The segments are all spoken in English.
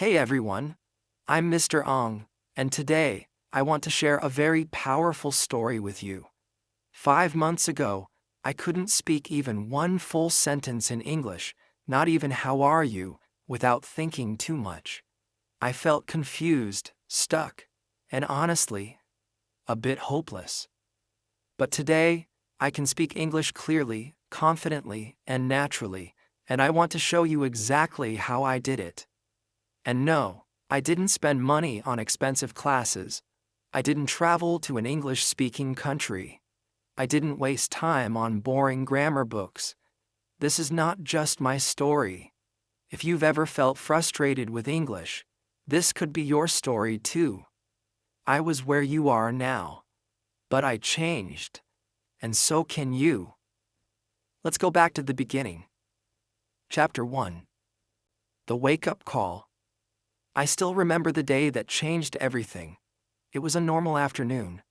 Hey everyone, I'm Mr. Ong, and today, I want to share a very powerful story with you. 5 months ago, I couldn't speak even one full sentence in English, not even how are you, without thinking too much. I felt confused, stuck, and honestly, a bit hopeless. But today, I can speak English clearly, confidently, and naturally, and I want to show you exactly how I did it. And no, I didn't spend money on expensive classes. I didn't travel to an English-speaking country. I didn't waste time on boring grammar books. This is not just my story. If you've ever felt frustrated with English, this could be your story too. I was where you are now. But I changed. And so can you. Let's go back to the beginning. Chapter 1. The Wake-Up Call. I still remember the day that changed everything. It was a normal afternoon.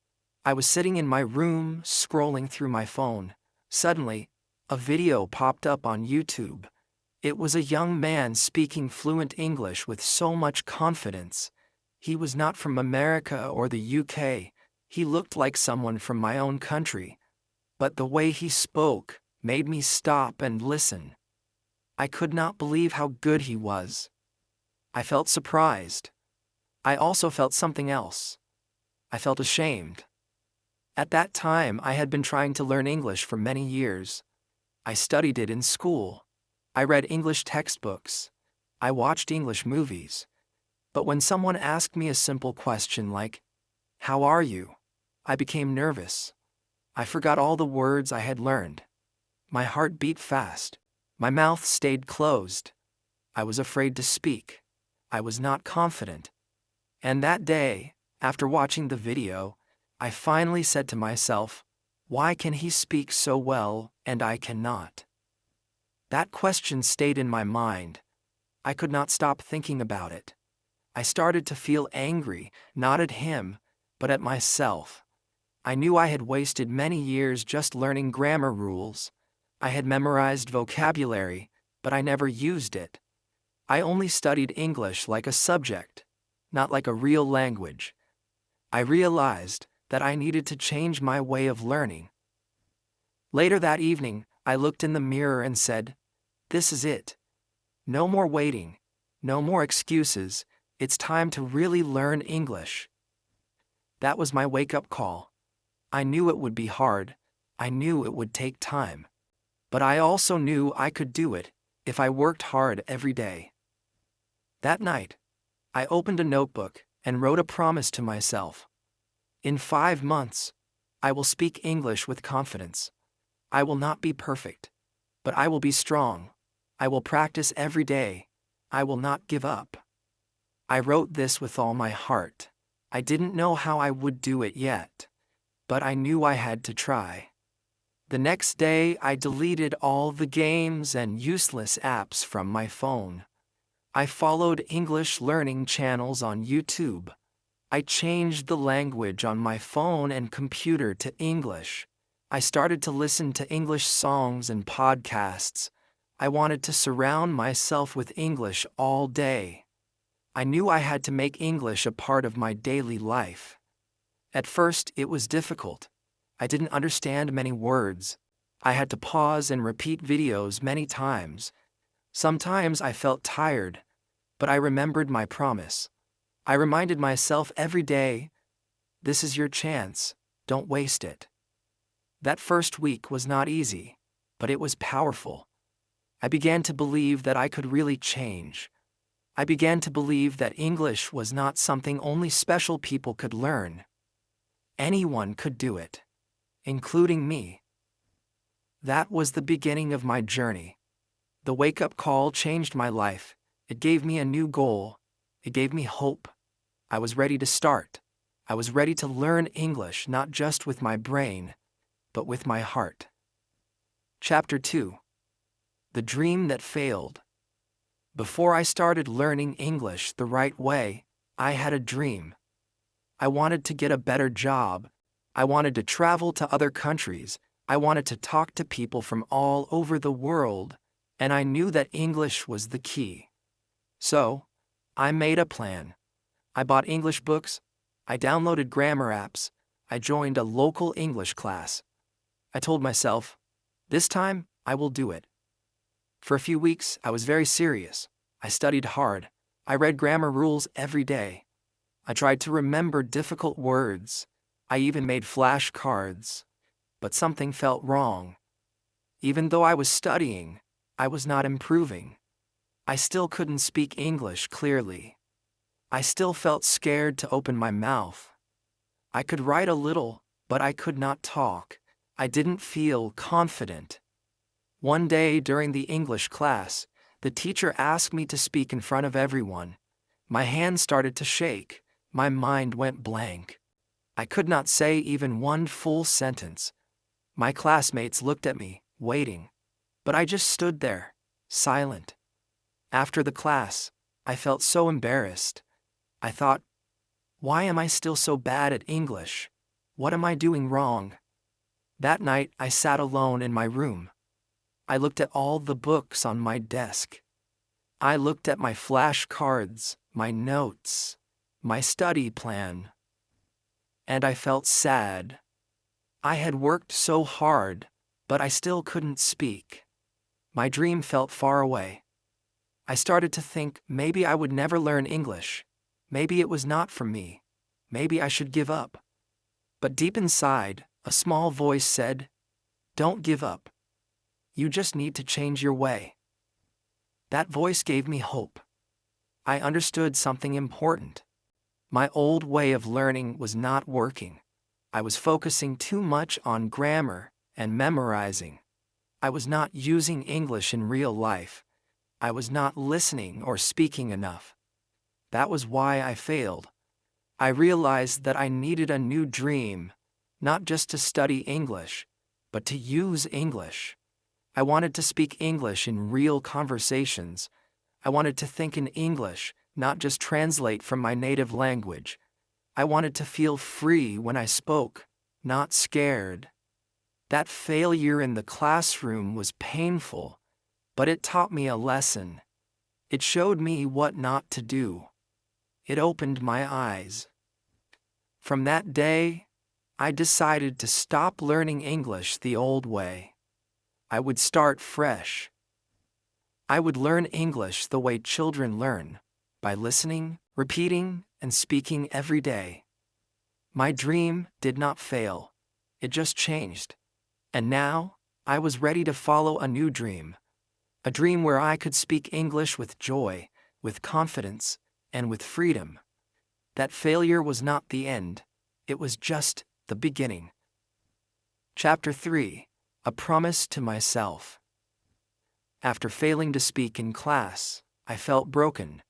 I was sitting in my room, scrolling through my phone. Suddenly, a video popped up on YouTube. It was a young man speaking fluent English with so much confidence. He was not from America or the UK. He looked like someone from my own country. But the way he spoke made me stop and listen. I could not believe how good he was. I felt surprised. I also felt something else. I felt ashamed. At that time, I had been trying to learn English for many years. I studied it in school. I read English textbooks. I watched English movies. But when someone asked me a simple question like, "How are you?" I became nervous. I forgot all the words I had learned. My heart beat fast. My mouth stayed closed. I was afraid to speak. I was not confident. And that day, after watching the video, I finally said to myself, why can he speak so well and I cannot? That question stayed in my mind. I could not stop thinking about it. I started to feel angry, not at him, but at myself. I knew I had wasted many years just learning grammar rules. I had memorized vocabulary, but I never used it. I only studied English like a subject, not like a real language. I realized that I needed to change my way of learning. Later that evening, I looked in the mirror and said, "This is it. No more waiting, no more excuses. It's time to really learn English." That was my wake-up call. I knew it would be hard. I knew it would take time. But I also knew I could do it if I worked hard every day. That night, I opened a notebook and wrote a promise to myself. In 5 months, I will speak English with confidence. I will not be perfect, but I will be strong. I will practice every day. I will not give up. I wrote this with all my heart. I didn't know how I would do it yet, but I knew I had to try. The next day, I deleted all the games and useless apps from my phone. I followed English learning channels on YouTube. I changed the language on my phone and computer to English. I started to listen to English songs and podcasts. I wanted to surround myself with English all day. I knew I had to make English a part of my daily life. At first, it was difficult. I didn't understand many words. I had to pause and repeat videos many times. Sometimes I felt tired, but I remembered my promise. I reminded myself every day, this is your chance, don't waste it. That first week was not easy, but it was powerful. I began to believe that I could really change. I began to believe that English was not something only special people could learn. Anyone could do it, including me. That was the beginning of my journey. The wake-up call changed my life. It gave me a new goal. It gave me hope. I was ready to start. I was ready to learn English not just with my brain, but with my heart. Chapter 2. The Dream That Failed. Before I started learning English the right way, I had a dream. I wanted to get a better job. I wanted to travel to other countries. I wanted to talk to people from all over the world, and I knew that English was the key. So, I made a plan. I bought English books. I downloaded grammar apps. I joined a local English class. I told myself, this time I will do it. For a few weeks, I was very serious. I studied hard. I read grammar rules every day. I tried to remember difficult words. I even made flashcards. But something felt wrong. Even though I was studying, I was not improving. I still couldn't speak English clearly. I still felt scared to open my mouth. I could write a little, but I could not talk. I didn't feel confident. One day during the English class, the teacher asked me to speak in front of everyone. My hands started to shake. My mind went blank. I could not say even one full sentence. My classmates looked at me, waiting. But I just stood there, silent. After the class, I felt so embarrassed. I thought, why am I still so bad at English? What am I doing wrong? That night, I sat alone in my room. I looked at all the books on my desk. I looked at my flashcards, my notes, my study plan. And I felt sad. I had worked so hard, but I still couldn't speak. My dream felt far away. I started to think maybe I would never learn English. Maybe it was not for me. Maybe I should give up. But deep inside, a small voice said, "Don't give up. You just need to change your way." That voice gave me hope. I understood something important. My old way of learning was not working. I was focusing too much on grammar and memorizing. I was not using English in real life. I was not listening or speaking enough. That was why I failed. I realized that I needed a new dream, not just to study English, but to use English. I wanted to speak English in real conversations. I wanted to think in English, not just translate from my native language. I wanted to feel free when I spoke, not scared. That failure in the classroom was painful, but it taught me a lesson. It showed me what not to do. It opened my eyes. From that day, I decided to stop learning English the old way. I would start fresh. I would learn English the way children learn, by listening, repeating, and speaking every day. My dream did not fail. It just changed. And now, I was ready to follow a new dream. A dream where I could speak English with joy, with confidence, and with freedom. That failure was not the end. It was just the beginning. Chapter 3: A Promise to Myself. After failing to speak in class, I felt broken.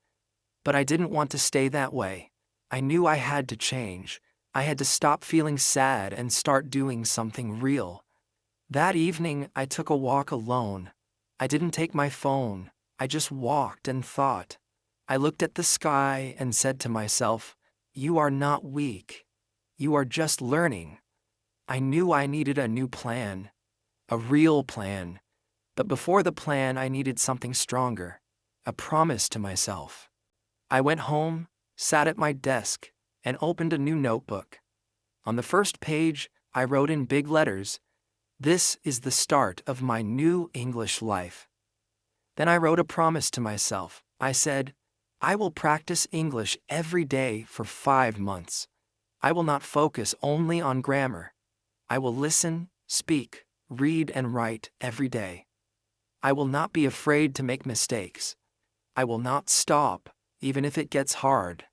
But I didn't want to stay that way. I knew I had to change. I had to stop feeling sad and start doing something real. That evening, I took a walk alone. I didn't take my phone. I just walked and thought. I looked at the sky and said to myself, "You are not weak. You are just learning." I knew I needed a new plan, a real plan. But before the plan, I needed something stronger, a promise to myself. I went home, sat at my desk, and opened a new notebook. On the first page, I wrote in big letters, "This is the start of my new English life." Then I wrote a promise to myself. I said, "I will practice English every day for 5 months. I will not focus only on grammar. I will listen, speak, read, and write every day. I will not be afraid to make mistakes. I will not stop, even if it gets hard."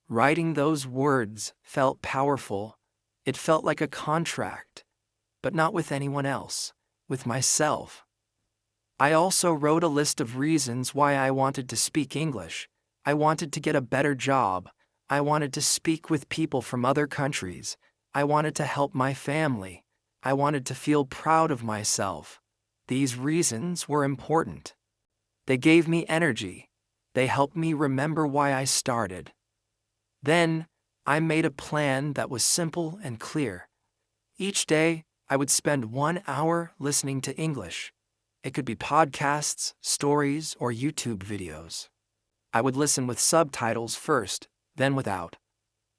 Writing those words felt powerful. It felt like a contract, but not with anyone else, with myself. I also wrote a list of reasons why I wanted to speak English. I wanted to get a better job. I wanted to speak with people from other countries. I wanted to help my family. I wanted to feel proud of myself. These reasons were important. They gave me energy. They helped me remember why I started. Then, I made a plan that was simple and clear. Each day, I would spend 1 hour listening to English. It could be podcasts, stories, or YouTube videos. I would listen with subtitles first, then without.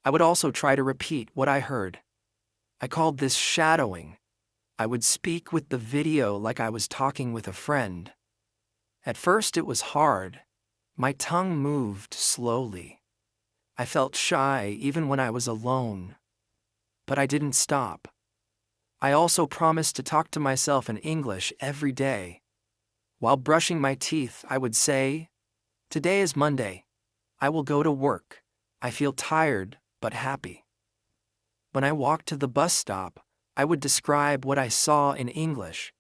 I would also try to repeat what I heard. I called this shadowing. I would speak with the video like I was talking with a friend. At first it was hard. My tongue moved slowly. I felt shy even when I was alone. But I didn't stop. I also promised to talk to myself in English every day. While brushing my teeth, I would say, "Today is Monday. I will go to work. I feel tired, but happy." When I walked to the bus stop, I would describe what I saw in English.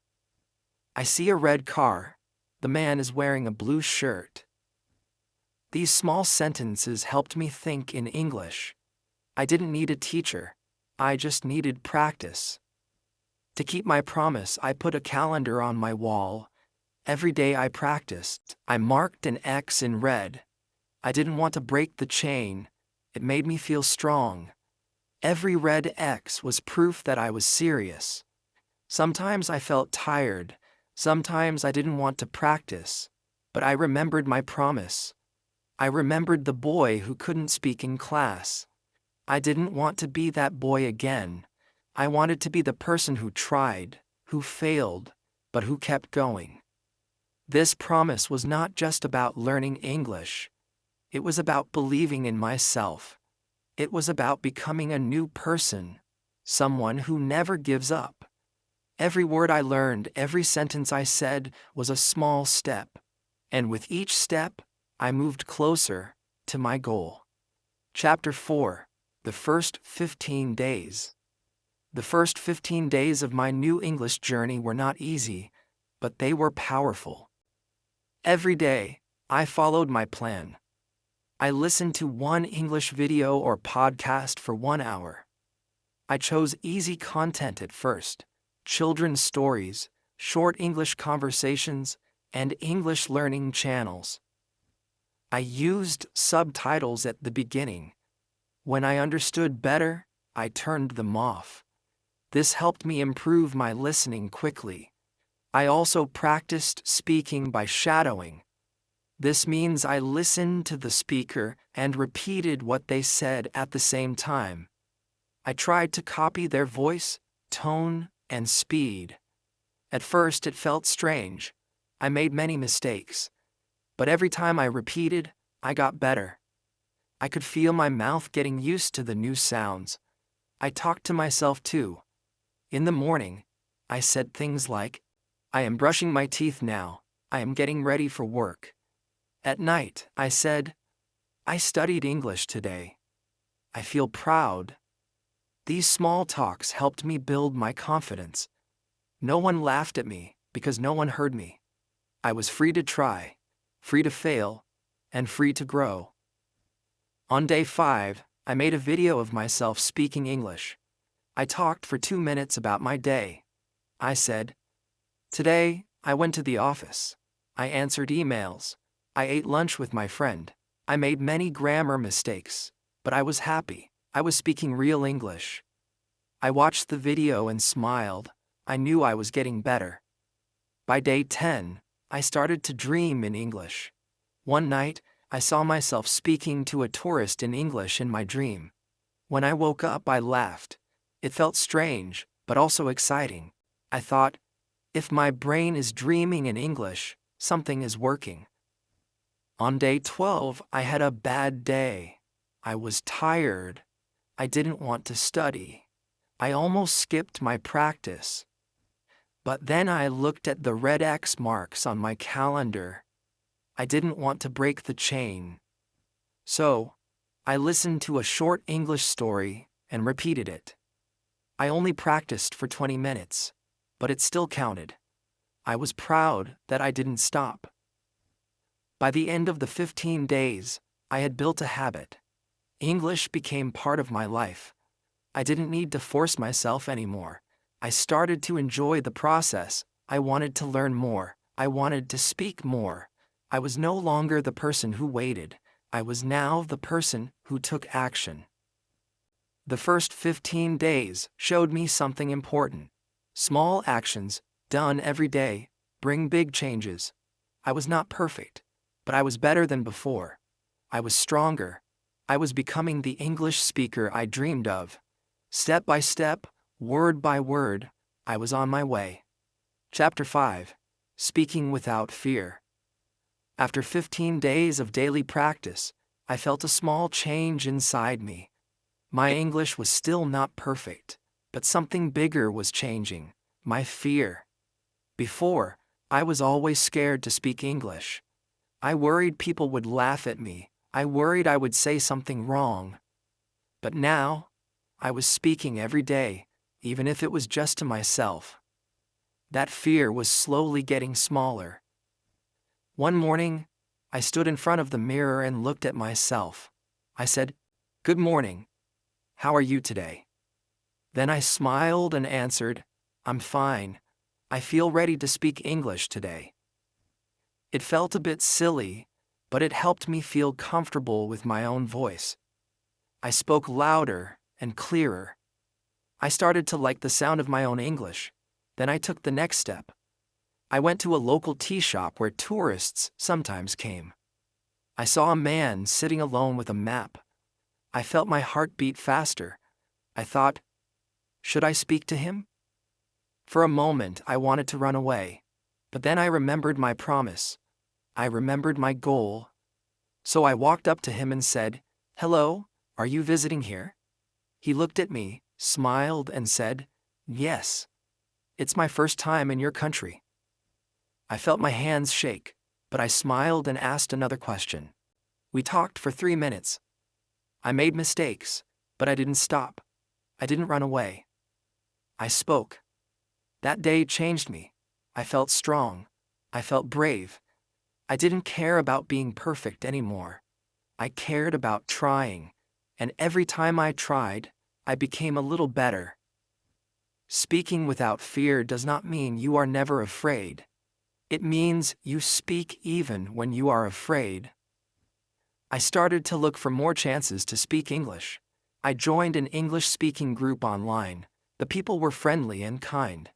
"I see a red car. The man is wearing a blue shirt." These small sentences helped me think in English. I didn't need a teacher. I just needed practice. To keep my promise, I put a calendar on my wall. Every day I practiced. I marked an X in red. I didn't want to break the chain. It made me feel strong. Every red X was proof that I was serious. Sometimes I felt tired. Sometimes I didn't want to practice. But I remembered my promise. I remembered the boy who couldn't speak in class. I didn't want to be that boy again. I wanted to be the person who tried, who failed, but who kept going. This promise was not just about learning English. It was about believing in myself. It was about becoming a new person, someone who never gives up. Every word I learned, every sentence I said was a small step. And with each step, I moved closer to my goal. Chapter 4: The First 15 Days. The first 15 days of my new English journey were not easy, but they were powerful. Every day, I followed my plan. I listened to one English video or podcast for 1 hour. I chose easy content at first: children's stories, short English conversations, and English learning channels. I used subtitles at the beginning. When I understood better, I turned them off. This helped me improve my listening quickly. I also practiced speaking by shadowing. This means I listened to the speaker and repeated what they said at the same time. I tried to copy their voice, tone, and speed. At first it felt strange. I made many mistakes. But every time I repeated, I got better. I could feel my mouth getting used to the new sounds. I talked to myself too. In the morning, I said things like, "I am brushing my teeth now. I am getting ready for work." At night, I said, "I studied English today. I feel proud." These small talks helped me build my confidence. No one laughed at me because no one heard me. I was free to try, free to fail, and free to grow. On day 5, I made a video of myself speaking English. I talked for 2 minutes about my day. I said, "Today, I went to the office. I answered emails. I ate lunch with my friend. I made many grammar mistakes, but I was happy. I was speaking real English." I watched the video and smiled. I knew I was getting better. By day 10, I started to dream in English. One night, I saw myself speaking to a tourist in English in my dream. When I woke up, I laughed. It felt strange, but also exciting. I thought, if my brain is dreaming in English, something is working. On day 12, I had a bad day. I was tired. I didn't want to study. I almost skipped my practice. But then I looked at the red X marks on my calendar. I didn't want to break the chain. So, I listened to a short English story and repeated it. I only practiced for 20 minutes, but it still counted. I was proud that I didn't stop. By the end of the 15 days, I had built a habit. English became part of my life. I didn't need to force myself anymore. I started to enjoy the process. I wanted to learn more. I wanted to speak more. I was no longer the person who waited. I was now the person who took action. The first 15 days showed me something important. Small actions, done every day, bring big changes. I was not perfect, but I was better than before. I was stronger. I was becoming the English speaker I dreamed of. Step by step, word by word, I was on my way. Chapter 5. Speaking Without Fear. After 15 days of daily practice, I felt a small change inside me. My English was still not perfect, but something bigger was changing: my fear. Before, I was always scared to speak English. I worried people would laugh at me. I worried I would say something wrong. But now, I was speaking every day, even if it was just to myself. That fear was slowly getting smaller. One morning, I stood in front of the mirror and looked at myself. I said, "Good morning. How are you today?" Then I smiled and answered, "I'm fine. I feel ready to speak English today." It felt a bit silly, but it helped me feel comfortable with my own voice. I spoke louder and clearer. I started to like the sound of my own English. Then I took the next step. I went to a local tea shop where tourists sometimes came. I saw a man sitting alone with a map. I felt my heart beat faster. I thought, should I speak to him? For a moment, I wanted to run away. But then I remembered my promise. I remembered my goal. So I walked up to him and said, "Hello, are you visiting here?" He looked at me, smiled, and said, "Yes. It's my first time in your country." I felt my hands shake, but I smiled and asked another question. We talked for 3 minutes. I made mistakes, but I didn't stop. I didn't run away. I spoke. That day changed me. I felt strong. I felt brave. I didn't care about being perfect anymore. I cared about trying, and every time I tried, I became a little better. Speaking without fear does not mean you are never afraid. It means you speak even when you are afraid. I started to look for more chances to speak English. I joined an English-speaking group online. The people were friendly and kind.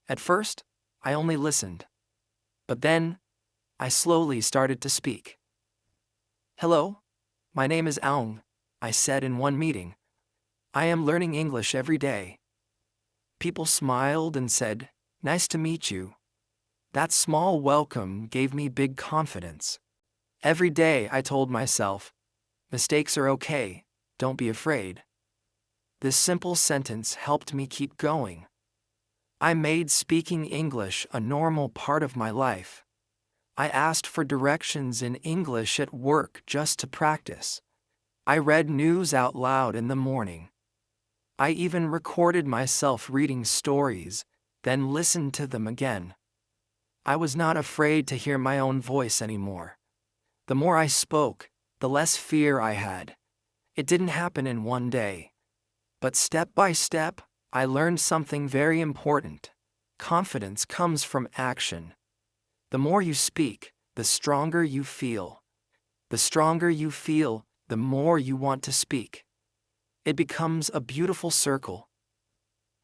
At first, I only listened. But then, I slowly started to speak. "Hello, my name is Aung," I said in one meeting. "I am learning English every day." People smiled and said, "Nice to meet you." That small welcome gave me big confidence. Every day I told myself, mistakes are okay, don't be afraid. This simple sentence helped me keep going. I made speaking English a normal part of my life. I asked for directions in English at work just to practice. I read news out loud in the morning. I even recorded myself reading stories, then listened to them again. I was not afraid to hear my own voice anymore. The more I spoke, the less fear I had. It didn't happen in one day. But step by step, I learned something very important. Confidence comes from action. The more you speak, the stronger you feel. The stronger you feel, the more you want to speak. It becomes a beautiful circle.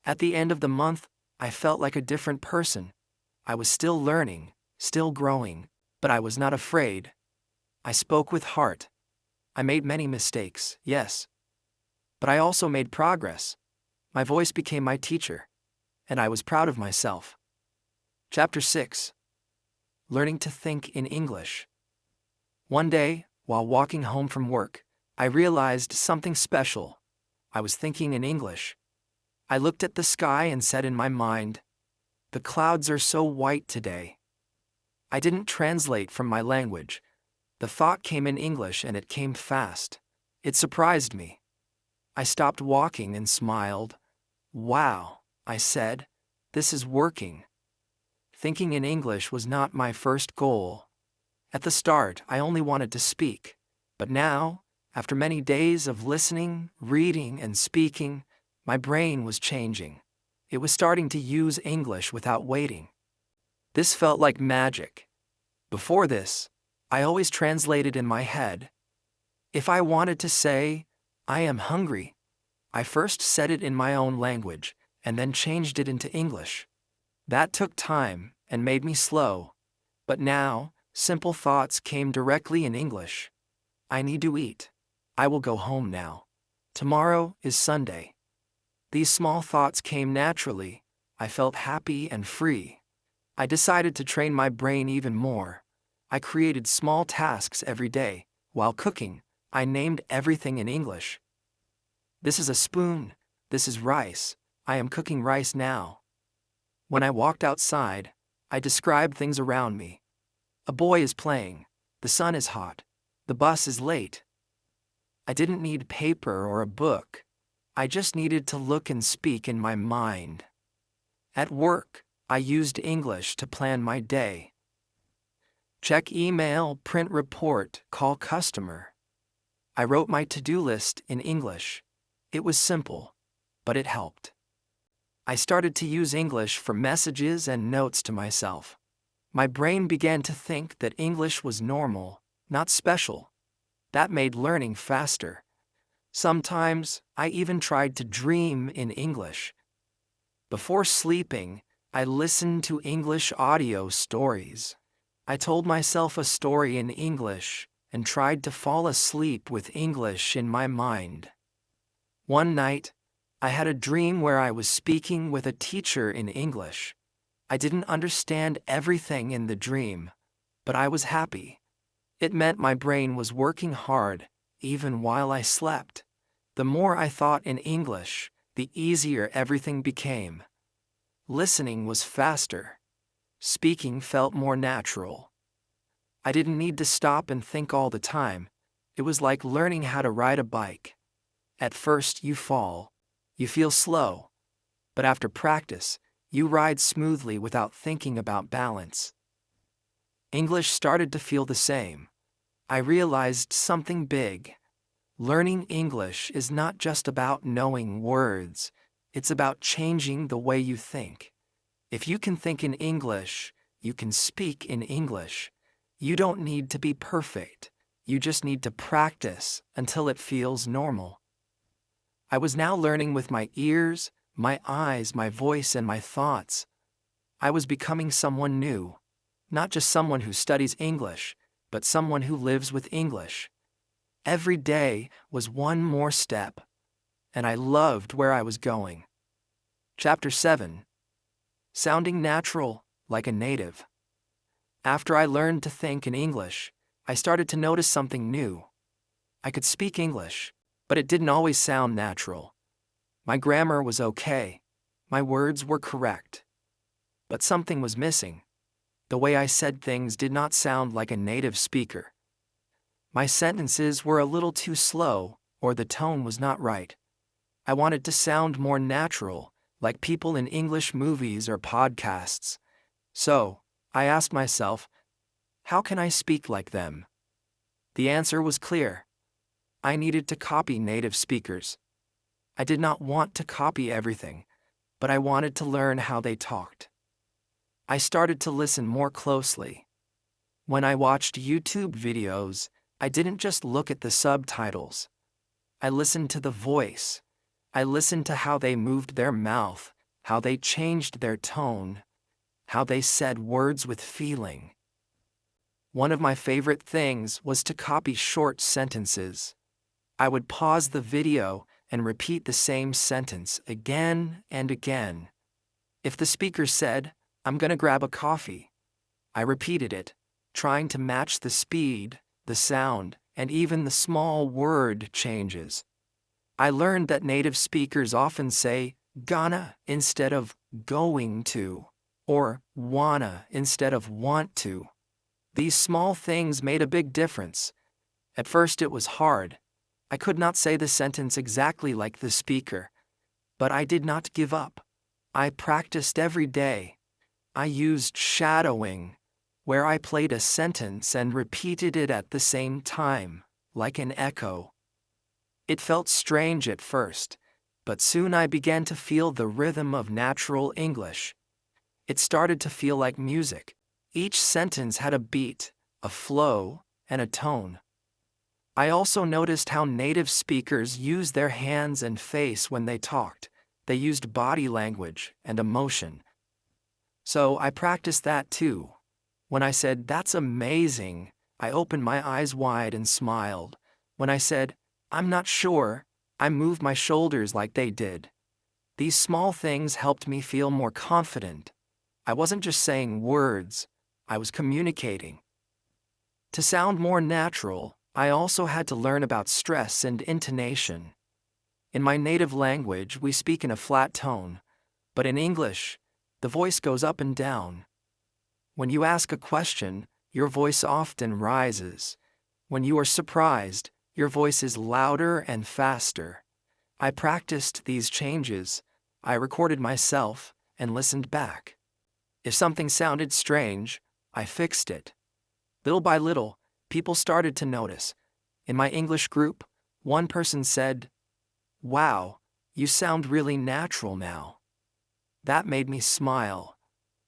At the end of the month, I felt like a different person. I was still learning, still growing, but I was not afraid. I spoke with heart. I made many mistakes, yes. But I also made progress. My voice became my teacher, and I was proud of myself. Chapter 6. Learning to think in English. One day, while walking home from work, I realized something special. I was thinking in English. I looked at the sky and said in my mind, "The clouds are so white today." I didn't translate from my language. The thought came in English and it came fast. It surprised me. I stopped walking and smiled. "Wow," I said, "this is working." Thinking in English was not my first goal. At the start, I only wanted to speak. But now, after many days of listening, reading, and speaking, my brain was changing. It was starting to use English without waiting. This felt like magic. Before this, I always translated in my head. If I wanted to say, "I am hungry," I first said it in my own language, and then changed it into English. That took time and made me slow. But now, simple thoughts came directly in English. I need to eat. I will go home now. Tomorrow is Sunday. These small thoughts came naturally. I felt happy and free. I decided to train my brain even more. I created small tasks every day. While cooking, I named everything in English. This is a spoon. This is rice. I am cooking rice now. When I walked outside, I described things around me. A boy is playing. The sun is hot. The bus is late. I didn't need paper or a book. I just needed to look and speak in my mind. At work, I used English to plan my day. Check email, print report, call customer. I wrote my to-do list in English. It was simple, but it helped. I started to use English for messages and notes to myself. My brain began to think that English was normal, not special. That made learning faster. Sometimes, I even tried to dream in English. Before sleeping, I listened to English audio stories. I told myself a story in English and tried to fall asleep with English in my mind. One night, I had a dream where I was speaking with a teacher in English. I didn't understand everything in the dream, but I was happy. It meant my brain was working hard, even while I slept. The more I thought in English, the easier everything became. Listening was faster. Speaking felt more natural. I didn't need to stop and think all the time. It was like learning how to ride a bike. At first you fall. You feel slow. But after practice, you ride smoothly without thinking about balance. English started to feel the same. I realized something big. Learning English is not just about knowing words. It's about changing the way you think. If you can think in English, you can speak in English. You don't need to be perfect. You just need to practice until it feels normal. I was now learning with my ears, my eyes, my voice, and my thoughts. I was becoming someone new. Not just someone who studies English, but someone who lives with English. Every day was one more step, and I loved where I was going. Chapter 7. Sounding natural, like a native. After I learned to think in English, I started to notice something new. I could speak English, but it didn't always sound natural. My grammar was okay. My words were correct. But something was missing. The way I said things did not sound like a native speaker. My sentences were a little too slow, or the tone was not right. I wanted to sound more natural, like people in English movies or podcasts. So, I asked myself, how can I speak like them? The answer was clear. I needed to copy native speakers. I did not want to copy everything, but I wanted to learn how they talked. I started to listen more closely. When I watched YouTube videos, I didn't just look at the subtitles. I listened to the voice. I listened to how they moved their mouth, how they changed their tone, how they said words with feeling. One of my favorite things was to copy short sentences. I would pause the video and repeat the same sentence again and again. If the speaker said, "I'm gonna grab a coffee," I repeated it, trying to match the speed, the sound, and even the small word changes. I learned that native speakers often say gonna instead of going to, or wanna instead of want to. These small things made a big difference. At first it was hard. I could not say the sentence exactly like the speaker. But I did not give up. I practiced every day. I used shadowing, where I played a sentence and repeated it at the same time, like an echo. It felt strange at first, but soon I began to feel the rhythm of natural English. It started to feel like music. Each sentence had a beat, a flow, and a tone. I also noticed how native speakers use their hands and face when they talked. They used body language and emotion. So I practiced that too. When I said, "That's amazing," I opened my eyes wide and smiled. When I said, "I'm not sure," I moved my shoulders like they did. These small things helped me feel more confident. I wasn't just saying words, I was communicating. To sound more natural, I also had to learn about stress and intonation. In my native language, we speak in a flat tone, but in English, the voice goes up and down. When you ask a question, your voice often rises. When you are surprised, your voice is louder and faster. I practiced these changes. I recorded myself and listened back. If something sounded strange, I fixed it. Little by little, people started to notice. In my English group, one person said, "Wow, you sound really natural now." That made me smile.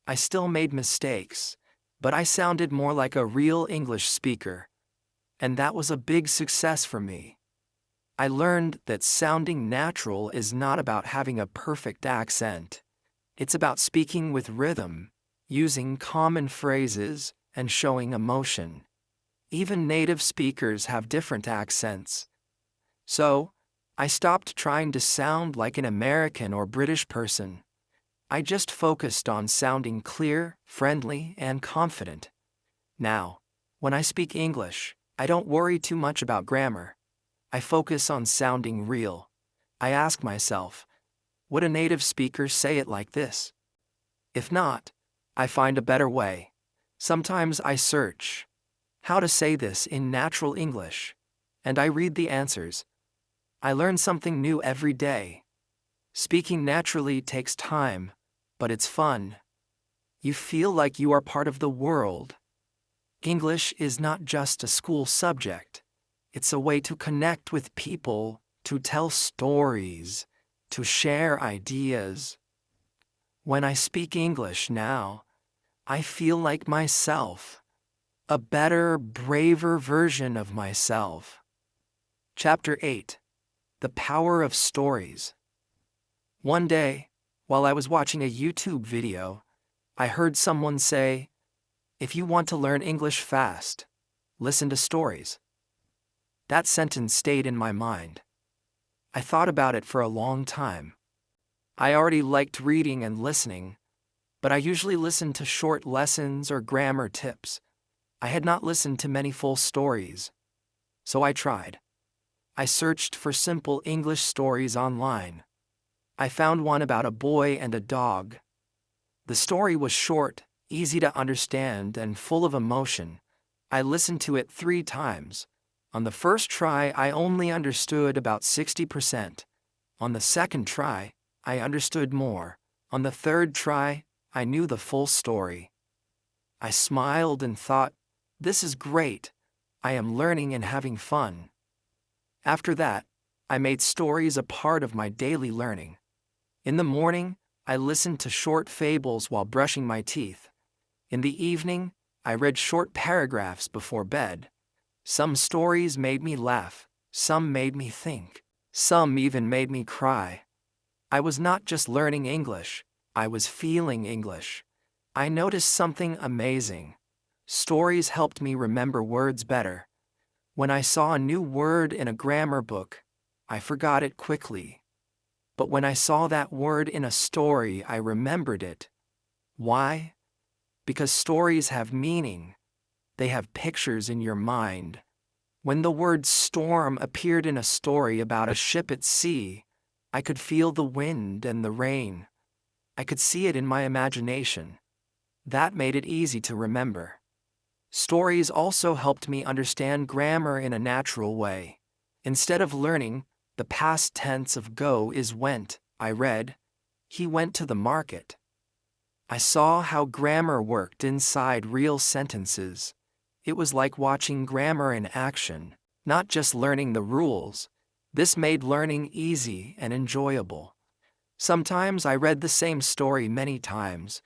I still made mistakes, but I sounded more like a real English speaker. And that was a big success for me. I learned that sounding natural is not about having a perfect accent. It's about speaking with rhythm, using common phrases, and showing emotion. Even native speakers have different accents. So, I stopped trying to sound like an American or British person. I just focused on sounding clear, friendly, and confident. Now, when I speak English, I don't worry too much about grammar. I focus on sounding real. I ask myself, would a native speaker say it like this? If not, I find a better way. Sometimes I search how to say this in natural English, and I read the answers. I learn something new every day. Speaking naturally takes time, but it's fun. You feel like you are part of the world. English is not just a school subject. It's a way to connect with people, to tell stories, to share ideas. When I speak English now, I feel like myself, a better, braver version of myself. Chapter 8: The Power of Stories. One day, while I was watching a YouTube video, I heard someone say, "If you want to learn English fast, listen to stories." That sentence stayed in my mind. I thought about it for a long time. I already liked reading and listening, but I usually listened to short lessons or grammar tips. I had not listened to many full stories. So I tried. I searched for simple English stories online. I found one about a boy and a dog. The story was short, easy to understand, and full of emotion. I listened to it 3 times. On the first try, I only understood about 60%. On the second try, I understood more. On the third try, I knew the full story. I smiled and thought, this is great. I am learning and having fun. After that, I made stories a part of my daily learning. In the morning, I listened to short fables while brushing my teeth. In the evening, I read short paragraphs before bed. Some stories made me laugh, some made me think, some even made me cry. I was not just learning English, I was feeling English. I noticed something amazing. Stories helped me remember words better. When I saw a new word in a grammar book, I forgot it quickly. But when I saw that word in a story, I remembered it. Why? Because stories have meaning. They have pictures in your mind. When the word storm appeared in a story about a ship at sea, I could feel the wind and the rain. I could see it in my imagination. That made it easy to remember. Stories also helped me understand grammar in a natural way. Instead of learning the past tense of go is went, I read, he went to the market. I saw how grammar worked inside real sentences. It was like watching grammar in action, not just learning the rules. This made learning easy and enjoyable. Sometimes I read the same story many times.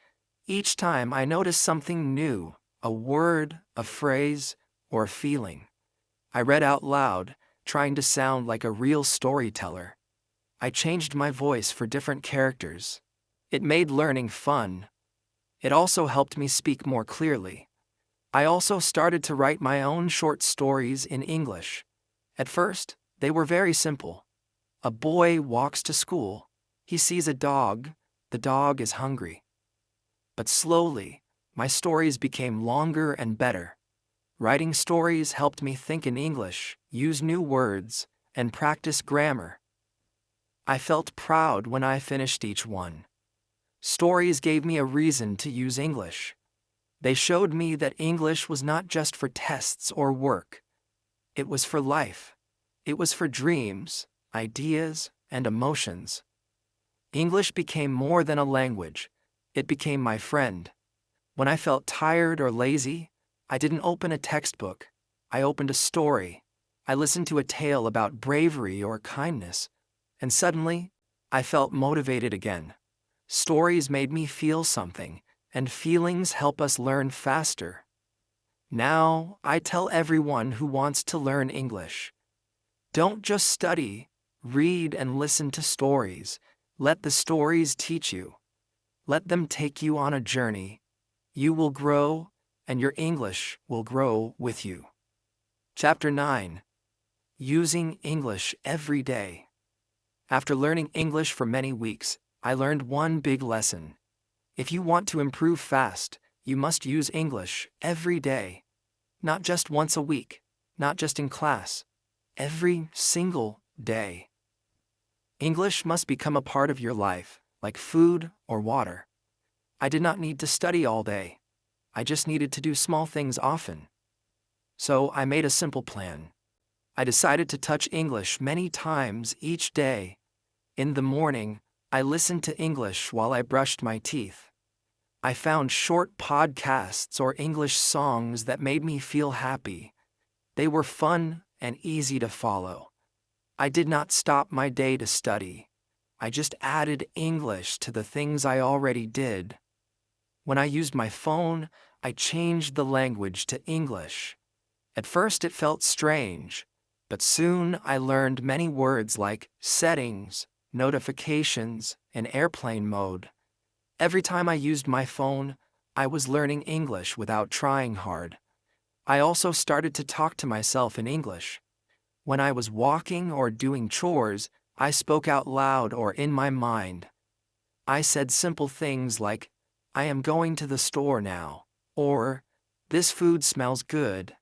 Each time I noticed something new, a word, a phrase, or a feeling. I read out loud, trying to sound like a real storyteller. I changed my voice for different characters. It made learning fun. It also helped me speak more clearly. I also started to write my own short stories in English. At first, they were very simple. A boy walks to school. He sees a dog. The dog is hungry. But slowly, my stories became longer and better. Writing stories helped me think in English, use new words, and practice grammar. I felt proud when I finished each one. Stories gave me a reason to use English. They showed me that English was not just for tests or work. It was for life. It was for dreams, ideas, and emotions. English became more than a language. It became my friend. When I felt tired or lazy, I didn't open a textbook. I opened a story. I listened to a tale about bravery or kindness, and suddenly, I felt motivated again. Stories made me feel something, and feelings help us learn faster. Now, I tell everyone who wants to learn English, don't just study, read and listen to stories. Let the stories teach you. Let them take you on a journey. You will grow, and your English will grow with you. Chapter 9. Using English every day. After learning English for many weeks, I learned one big lesson. If you want to improve fast, you must use English every day. Not just once a week, not just in class. Every single day. English must become a part of your life, like food or water. I did not need to study all day. I just needed to do small things often. So I made a simple plan. I decided to touch English many times each day. In the morning, I listened to English while I brushed my teeth. I found short podcasts or English songs that made me feel happy. They were fun and easy to follow. I did not stop my day to study. I just added English to the things I already did. When I used my phone, I changed the language to English. At first it felt strange, but soon I learned many words like settings, notifications, and airplane mode. Every time I used my phone, I was learning English without trying hard. I also started to talk to myself in English. When I was walking or doing chores, I spoke out loud or in my mind. I said simple things like, I am going to the store now, or, this food smells good.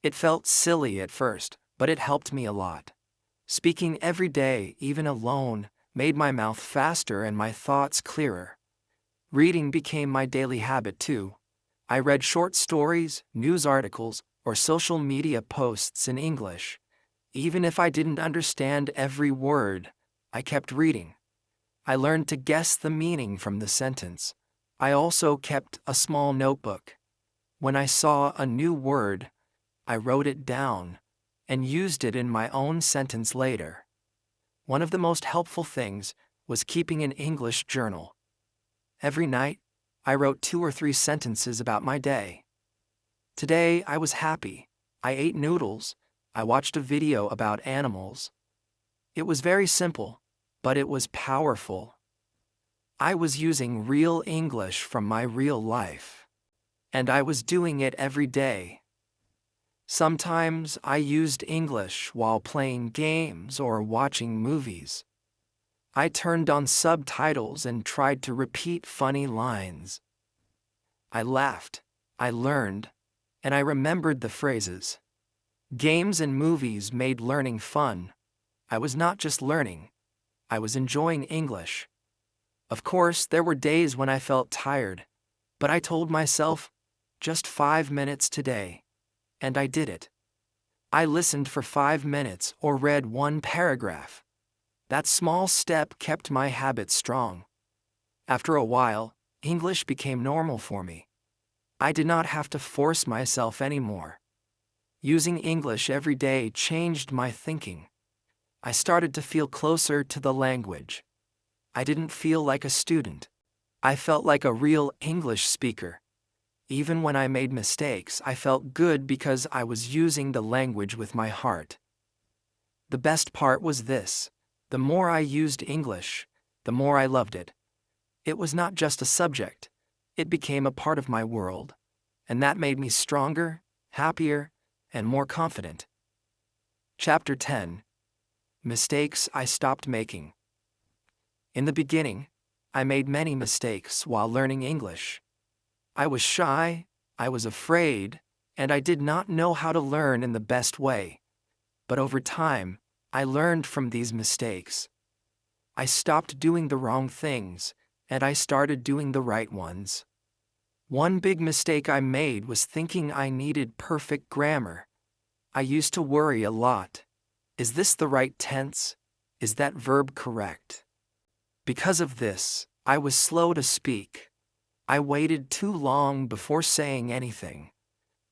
It felt silly at first, but it helped me a lot. Speaking every day, even alone, made my mouth faster and my thoughts clearer. Reading became my daily habit too. I read short stories, news articles, or social media posts in English. Even if I didn't understand every word, I kept reading. I learned to guess the meaning from the sentence. I also kept a small notebook. When I saw a new word, I wrote it down and used it in my own sentence later. One of the most helpful things was keeping an English journal. Every night, I wrote 2 or 3 sentences about my day. Today, I was happy. I ate noodles. I watched a video about animals. It was very simple, but it was powerful. I was using real English from my real life. And I was doing it every day. Sometimes I used English while playing games or watching movies. I turned on subtitles and tried to repeat funny lines. I laughed, I learned, and I remembered the phrases. Games and movies made learning fun. I was not just learning, I was enjoying English. Of course, there were days when I felt tired, but I told myself, just 5 minutes today. And I did it. I listened for 5 minutes or read 1 paragraph. That small step kept my habit strong. After a while, English became normal for me. I did not have to force myself anymore. Using English every day changed my thinking. I started to feel closer to the language. I didn't feel like a student. I felt like a real English speaker. Even when I made mistakes, I felt good because I was using the language with my heart. The best part was this: the more I used English, the more I loved it. It was not just a subject, it became a part of my world. and that made me stronger, happier, and more confident. Chapter 10. Mistakes I stopped making. In the beginning, I made many mistakes while learning English. I was shy, I was afraid, and I did not know how to learn in the best way. But over time, I learned from these mistakes. I stopped doing the wrong things, and I started doing the right ones. One big mistake I made was thinking I needed perfect grammar. I used to worry a lot. Is this the right tense? Is that verb correct? Because of this, I was slow to speak. I waited too long before saying anything.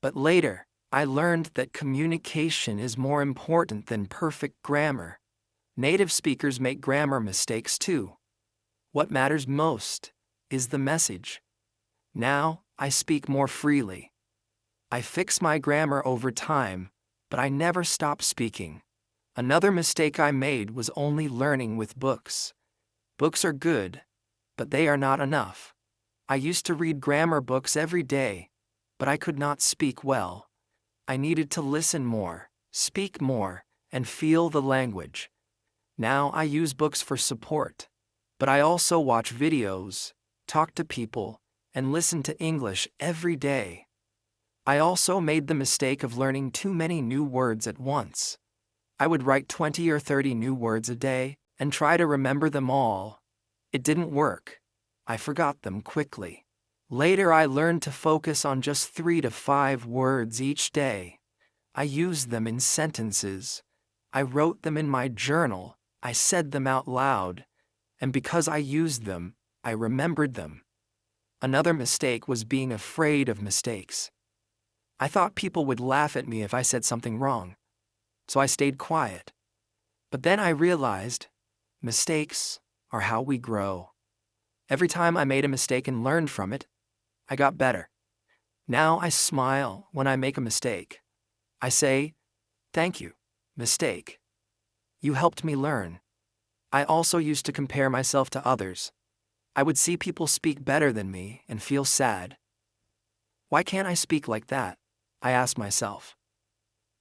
But later, I learned that communication is more important than perfect grammar. Native speakers make grammar mistakes too. What matters most is the message. Now, I speak more freely. I fix my grammar over time, but I never stop speaking. Another mistake I made was only learning with books. Books are good, but they are not enough. I used to read grammar books every day, but I could not speak well. I needed to listen more, speak more, and feel the language. Now I use books for support, but I also watch videos, talk to people, and listen to English every day. I also made the mistake of learning too many new words at once. I would write 20 or 30 new words a day and try to remember them all. It didn't work. I forgot them quickly. Later I learned to focus on just 3 to 5 words each day. I used them in sentences. I wrote them in my journal. I said them out loud. And because I used them, I remembered them. Another mistake was being afraid of mistakes. I thought people would laugh at me if I said something wrong, so I stayed quiet. But then I realized, mistakes are how we grow. Every time I made a mistake and learned from it, I got better. Now I smile when I make a mistake. I say, "Thank you, mistake. You helped me learn." I also used to compare myself to others. I would see people speak better than me and feel sad. Why can't I speak like that? I asked myself.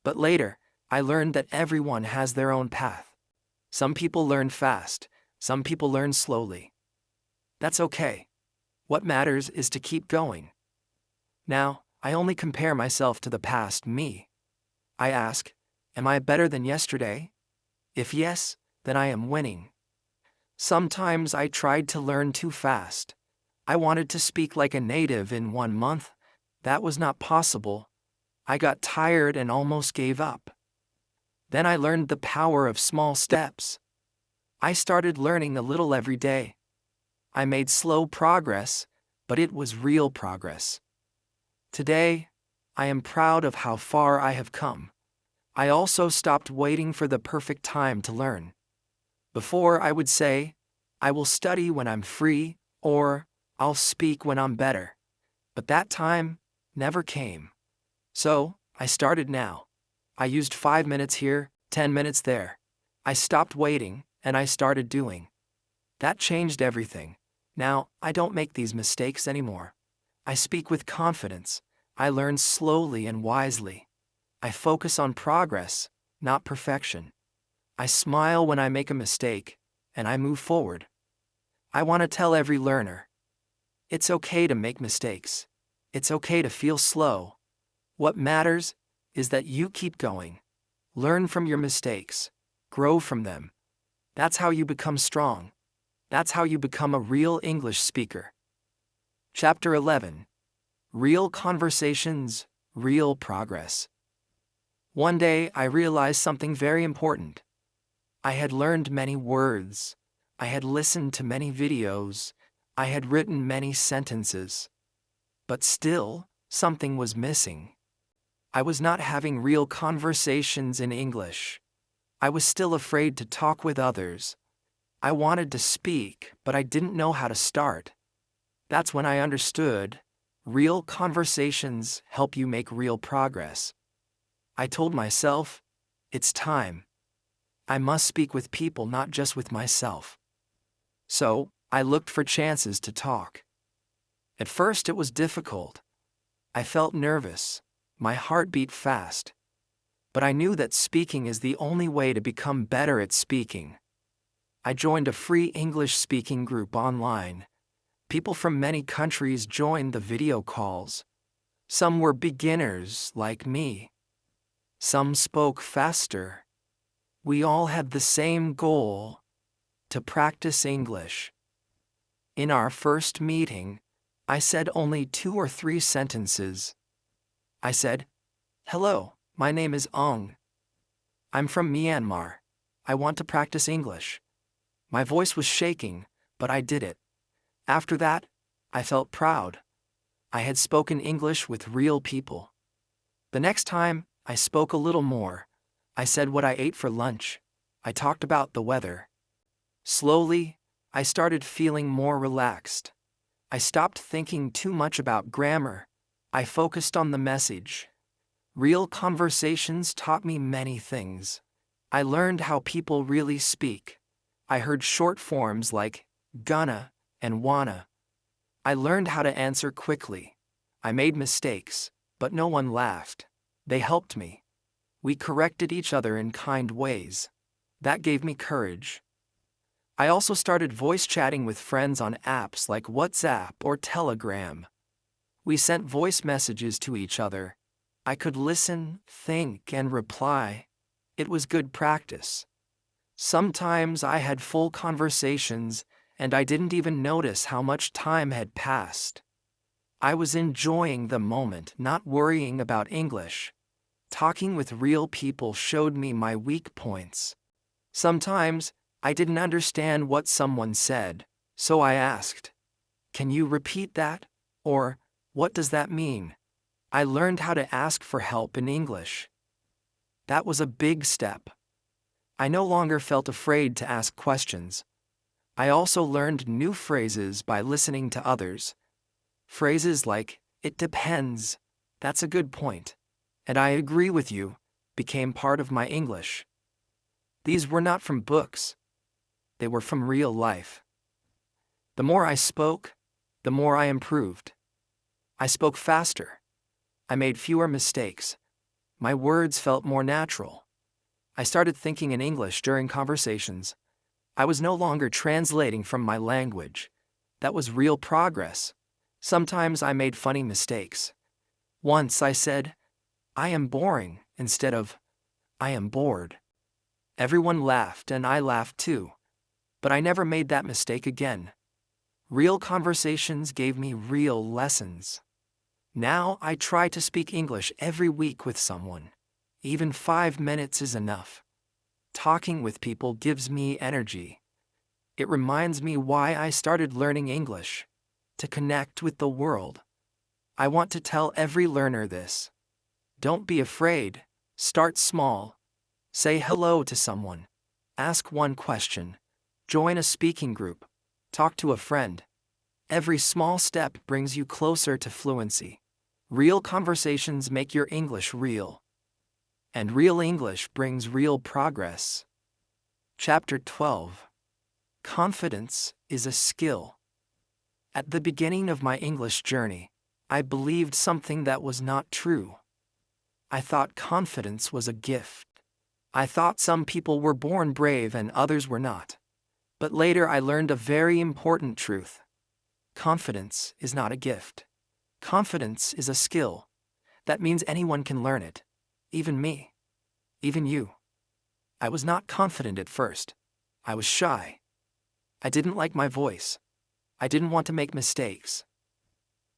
But later, I learned that everyone has their own path. Some people learn fast, some people learn slowly. That's okay. What matters is to keep going. Now, I only compare myself to the past me. I ask, am I better than yesterday? If yes, then I am winning. Sometimes I tried to learn too fast. I wanted to speak like a native in 1 month. That was not possible. I got tired and almost gave up. Then I learned the power of small steps. I started learning a little every day. I made slow progress, but it was real progress. Today, I am proud of how far I have come. I also stopped waiting for the perfect time to learn. Before I would say, I will study when I'm free, or I'll speak when I'm better. But that time never came. So, I started now. I used 5 minutes here, 10 minutes there. I stopped waiting, and I started doing. That changed everything. Now, I don't make these mistakes anymore. I speak with confidence. I learn slowly and wisely. I focus on progress, not perfection. I smile when I make a mistake, and I move forward. I want to tell every learner, it's okay to make mistakes. It's okay to feel slow. What matters is that you keep going. Learn from your mistakes. Grow from them. That's how you become strong. That's how you become a real English speaker. Chapter 11. Real Conversations, Real Progress. One day I realized something very important. I had learned many words. I had listened to many videos. I had written many sentences. But still, something was missing. I was not having real conversations in English. I was still afraid to talk with others. I wanted to speak, but I didn't know how to start. That's when I understood, real conversations help you make real progress. I told myself, it's time. I must speak with people, not just with myself. So, I looked for chances to talk. At first it was difficult. I felt nervous. My heart beat fast. But I knew that speaking is the only way to become better at speaking. I joined a free English speaking group online. People from many countries joined the video calls. Some were beginners like me. Some spoke faster. We all had the same goal: to practice English. In our first meeting, I said only 2 or 3 sentences. I said, "Hello, my name is Ong. I'm from Myanmar. I want to practice English." My voice was shaking, but I did it. After that, I felt proud. I had spoken English with real people. The next time, I spoke a little more. I said what I ate for lunch. I talked about the weather. Slowly, I started feeling more relaxed. I stopped thinking too much about grammar. I focused on the message. Real conversations taught me many things. I learned how people really speak. I heard short forms like gonna and wanna. I learned how to answer quickly. I made mistakes, but no one laughed. They helped me. We corrected each other in kind ways. That gave me courage. I also started voice chatting with friends on apps like WhatsApp or Telegram. We sent voice messages to each other. I could listen, think, and reply. It was good practice. Sometimes I had full conversations, and I didn't even notice how much time had passed. I was enjoying the moment, not worrying about English. Talking with real people showed me my weak points. Sometimes, I didn't understand what someone said, so I asked, "Can you repeat that?" Or, "What does that mean?" I learned how to ask for help in English. That was a big step. I no longer felt afraid to ask questions. I also learned new phrases by listening to others. Phrases like, "It depends," "That's a good point," and "I agree with you," became part of my English. These were not from books. They were from real life. The more I spoke, the more I improved. I spoke faster. I made fewer mistakes. My words felt more natural. I started thinking in English during conversations. I was no longer translating from my language. That was real progress. Sometimes I made funny mistakes. Once I said, "I am boring," instead of, "I am bored." Everyone laughed and I laughed too. But I never made that mistake again. Real conversations gave me real lessons. Now I try to speak English every week with someone. Even 5 minutes is enough. Talking with people gives me energy. It reminds me why I started learning English: to connect with the world. I want to tell every learner this. Don't be afraid. Start small. Say hello to someone. Ask one question. Join a speaking group. Talk to a friend. Every small step brings you closer to fluency. Real conversations make your English real. And real English brings real progress. Chapter 12. Confidence is a skill. At the beginning of my English journey, I believed something that was not true. I thought confidence was a gift. I thought some people were born brave and others were not. But later I learned a very important truth. Confidence is not a gift. Confidence is a skill. That means anyone can learn it. Even me. Even you. I was not confident at first. I was shy. I didn't like my voice. I didn't want to make mistakes.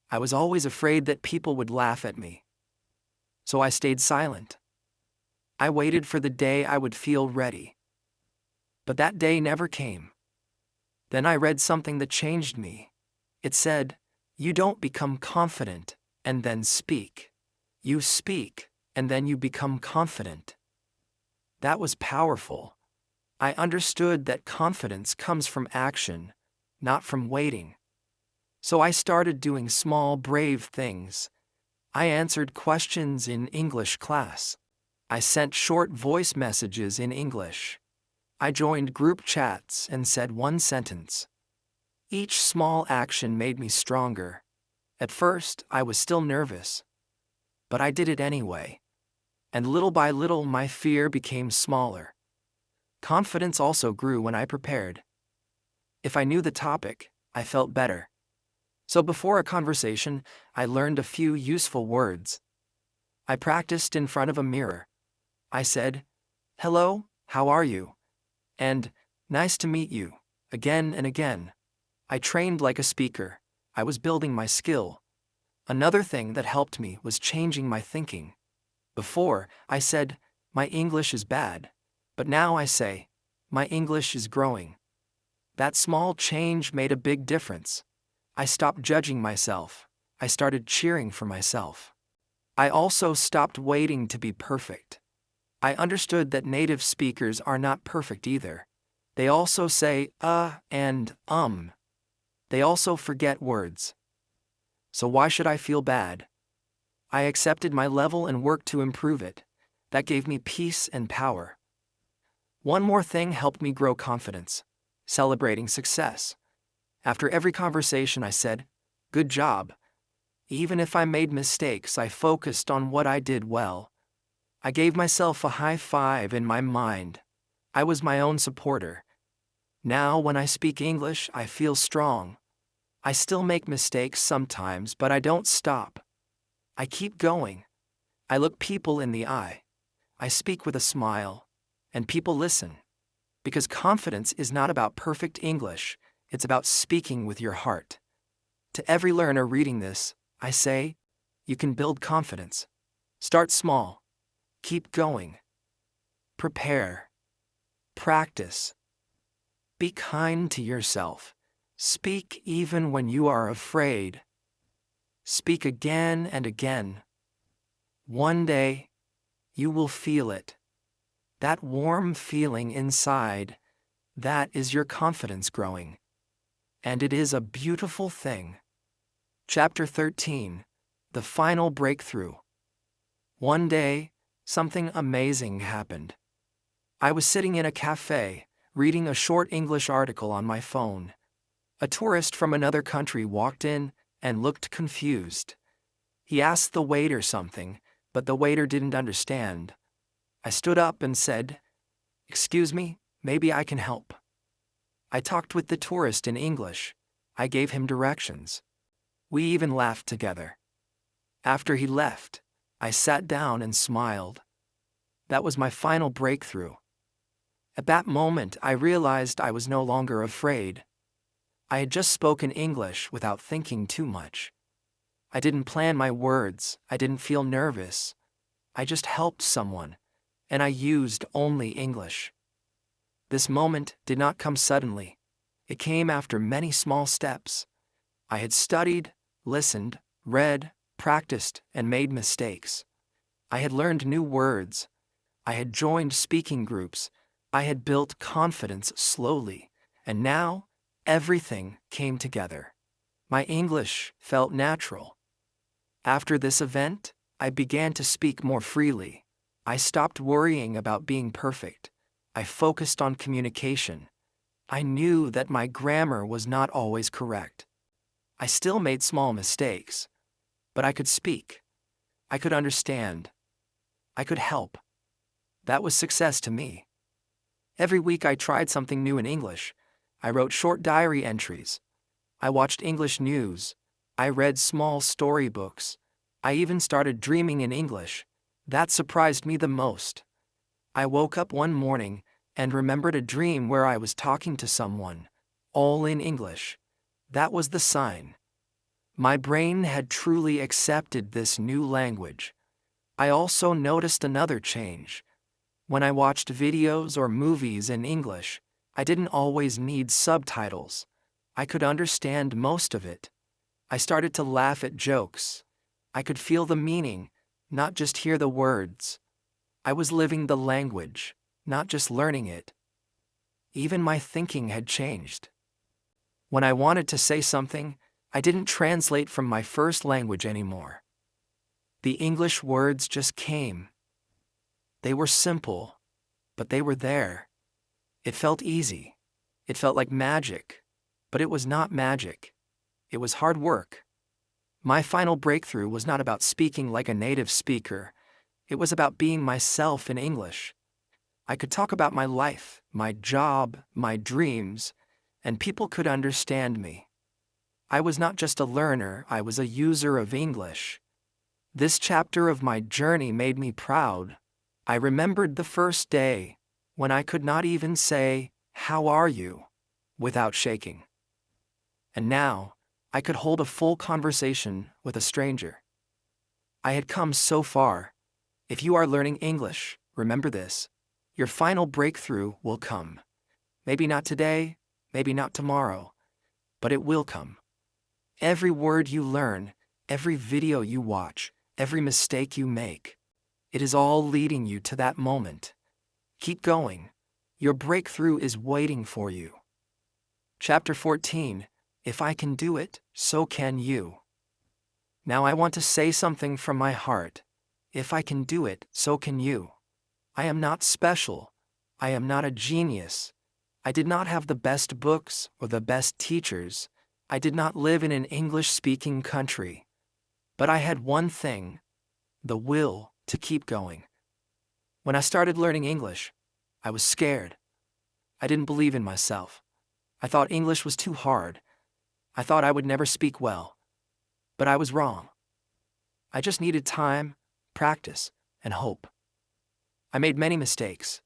I was always afraid that people would laugh at me. So I stayed silent. I waited for the day I would feel ready. But that day never came. Then I read something that changed me. It said, "You don't become confident and then speak. You speak, and then you become confident." That was powerful. I understood that confidence comes from action, not from waiting. So I started doing small, brave things. I answered questions in English class. I sent short voice messages in English. I joined group chats and said one sentence. Each small action made me stronger. At first, I was still nervous, but I did it anyway. And little by little, my fear became smaller. Confidence also grew when I prepared. If I knew the topic, I felt better. So before a conversation, I learned a few useful words. I practiced in front of a mirror. I said, "Hello, how are you?" And "Nice to meet you," again and again. I trained like a speaker. I was building my skill. Another thing that helped me was changing my thinking. Before, I said, "My English is bad," but now I say, "My English is growing." That small change made a big difference. I stopped judging myself. I started cheering for myself. I also stopped waiting to be perfect. I understood that native speakers are not perfect either. They also say and They also forget words. So why should I feel bad? I accepted my level and worked to improve it. That gave me peace and power. One more thing helped me grow confidence: celebrating success. After every conversation, I said, "Good job." Even if I made mistakes, I focused on what I did well. I gave myself a high five in my mind. I was my own supporter. Now, when I speak English, I feel strong. I still make mistakes sometimes, but I don't stop. I keep going. I look people in the eye. I speak with a smile. And people listen. Because confidence is not about perfect English, it's about speaking with your heart. To every learner reading this, I say, you can build confidence. Start small. Keep going. Prepare. Practice. Be kind to yourself. Speak even when you are afraid. Speak again and again. One day, you will feel it. That warm feeling inside, that is your confidence growing. And it is a beautiful thing. Chapter 13, The Final Breakthrough. One day, something amazing happened. I was sitting in a cafe, reading a short English article on my phone. A tourist from another country walked in and looked confused. He asked the waiter something, but the waiter didn't understand. I stood up and said, "Excuse me, maybe I can help." I talked with the tourist in English. I gave him directions. We even laughed together. After he left, I sat down and smiled. That was my final breakthrough. At that moment, I realized I was no longer afraid. I had just spoken English without thinking too much. I didn't plan my words. I didn't feel nervous. I just helped someone, and I used only English. This moment did not come suddenly. It came after many small steps. I had studied, listened, read, practiced, and made mistakes. I had learned new words. I had joined speaking groups. I had built confidence slowly, and now everything came together. My English felt natural. After this event, I began to speak more freely. I stopped worrying about being perfect. I focused on communication. I knew that my grammar was not always correct. I still made small mistakes, but I could speak. I could understand. I could help. That was success to me. Every week I tried something new in English. I wrote short diary entries. I watched English news. I read small storybooks. I even started dreaming in English. That surprised me the most. I woke up one morning and remembered a dream where I was talking to someone, all in English. That was the sign. My brain had truly accepted this new language. I also noticed another change. When I watched videos or movies in English, I didn't always need subtitles. I could understand most of it. I started to laugh at jokes. I could feel the meaning, not just hear the words. I was living the language, not just learning it. Even my thinking had changed. When I wanted to say something, I didn't translate from my first language anymore. The English words just came. They were simple, but they were there. It felt easy. It felt like magic, but it was not magic. It was hard work. My final breakthrough was not about speaking like a native speaker, it was about being myself in English. I could talk about my life, my job, my dreams, and people could understand me. I was not just a learner, I was a user of English. This chapter of my journey made me proud. I remembered the first day, when I could not even say, "How are you?" without shaking. And now, I could hold a full conversation with a stranger. I had come so far. If you are learning English, remember this. Your final breakthrough will come. Maybe not today, maybe not tomorrow, but it will come. Every word you learn, every video you watch, every mistake you make, it is all leading you to that moment. Keep going. Your breakthrough is waiting for you. Chapter 14. If I can do it, so can you. Now I want to say something from my heart. If I can do it, so can you. I am not special. I am not a genius. I did not have the best books or the best teachers. I did not live in an English-speaking country. But I had one thing: the will to keep going. When I started learning English, I was scared. I didn't believe in myself. I thought English was too hard. I thought I would never speak well. But I was wrong. I just needed time, practice, and hope. I made many mistakes.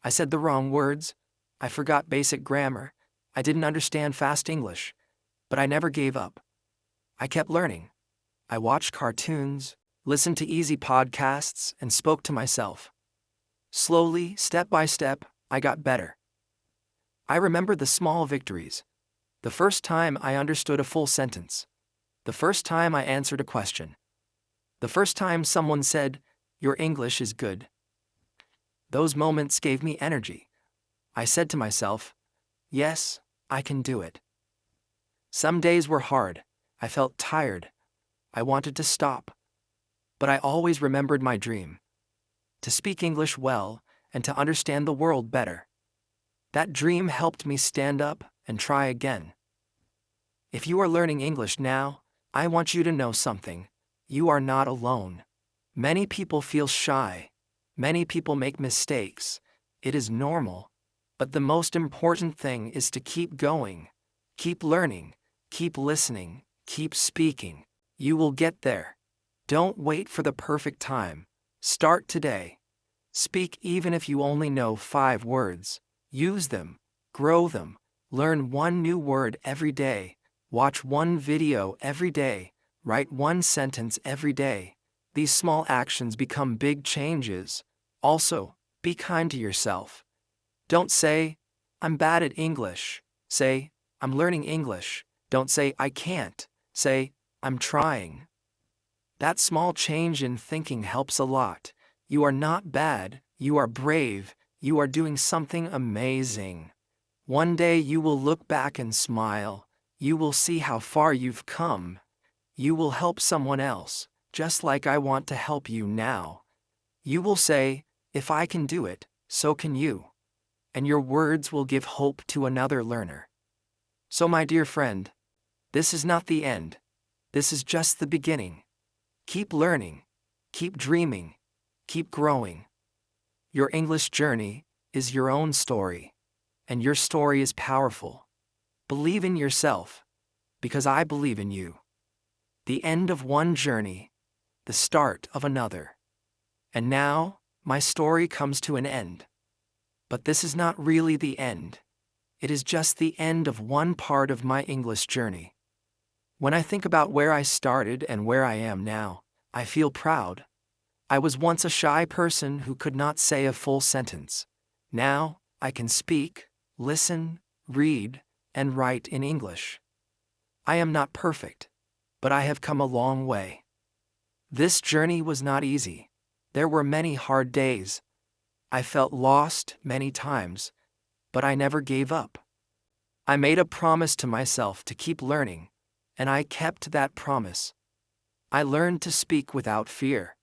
I said the wrong words. I forgot basic grammar. I didn't understand fast English. But I never gave up. I kept learning. I watched cartoons, listened to easy podcasts, and spoke to myself. Slowly, step by step, I got better. I remember the small victories. The first time I understood a full sentence. The first time I answered a question. The first time someone said, "Your English is good." Those moments gave me energy. I said to myself, "Yes, I can do it." Some days were hard. I felt tired. I wanted to stop. But I always remembered my dream: to speak English well and to understand the world better. That dream helped me stand up and try again. If you are learning English now, I want you to know something. You are not alone. Many people feel shy. Many people make mistakes. It is normal. But the most important thing is to keep going. Keep learning. Keep listening. Keep speaking. You will get there. Don't wait for the perfect time. Start today. Speak even if you only know 5 words. Use them. Grow them. Learn one new word every day. Watch one video every day. Write one sentence every day. These small actions become big changes. Also, be kind to yourself. Don't say, "I'm bad at English." Say, "I'm learning English." Don't say, "I can't." Say, "I'm trying." That small change in thinking helps a lot. You are not bad. You are brave. You are doing something amazing. One day you will look back and smile. You will see how far you've come. You will help someone else, just like I want to help you now. You will say, "If I can do it, so can you." And your words will give hope to another learner. So my dear friend, this is not the end. This is just the beginning. Keep learning. Keep dreaming. Keep growing. Your English journey is your own story, and your story is powerful. Believe in yourself, because I believe in you. The end of one journey, the start of another. And now, my story comes to an end. But this is not really the end. It is just the end of one part of my English journey. When I think about where I started and where I am now, I feel proud. I was once a shy person who could not say a full sentence. Now, I can speak, listen, read, and write in English. I am not perfect, but I have come a long way. This journey was not easy. There were many hard days. I felt lost many times, but I never gave up. I made a promise to myself to keep learning, and I kept that promise. I learned to speak without fear.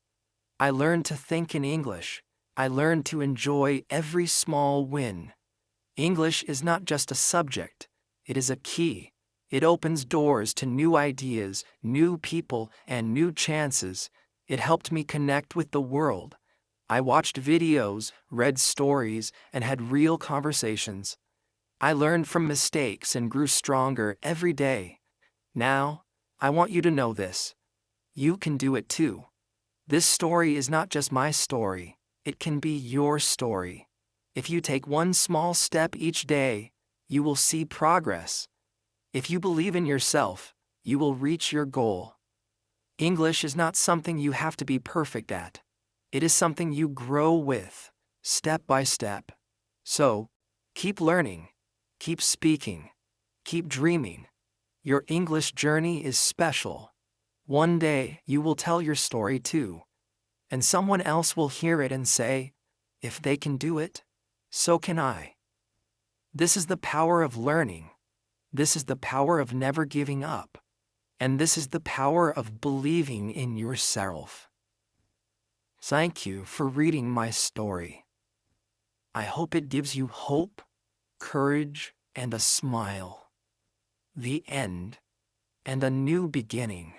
I learned to think in English. I learned to enjoy every small win. English is not just a subject, it is a key. It opens doors to new ideas, new people, and new chances. It helped me connect with the world. I watched videos, read stories, and had real conversations. I learned from mistakes and grew stronger every day. Now, I want you to know this. You can do it too. This story is not just my story, it can be your story. If you take one small step each day, you will see progress. If you believe in yourself, you will reach your goal. English is not something you have to be perfect at. It is something you grow with, step by step. So, keep learning, keep speaking, keep dreaming. Your English journey is special. One day, you will tell your story too. And someone else will hear it and say, if they can do it, so can I. This is the power of learning. This is the power of never giving up. And this is the power of believing in yourself. Thank you for reading my story. I hope it gives you hope, courage, and a smile. The end, and a new beginning.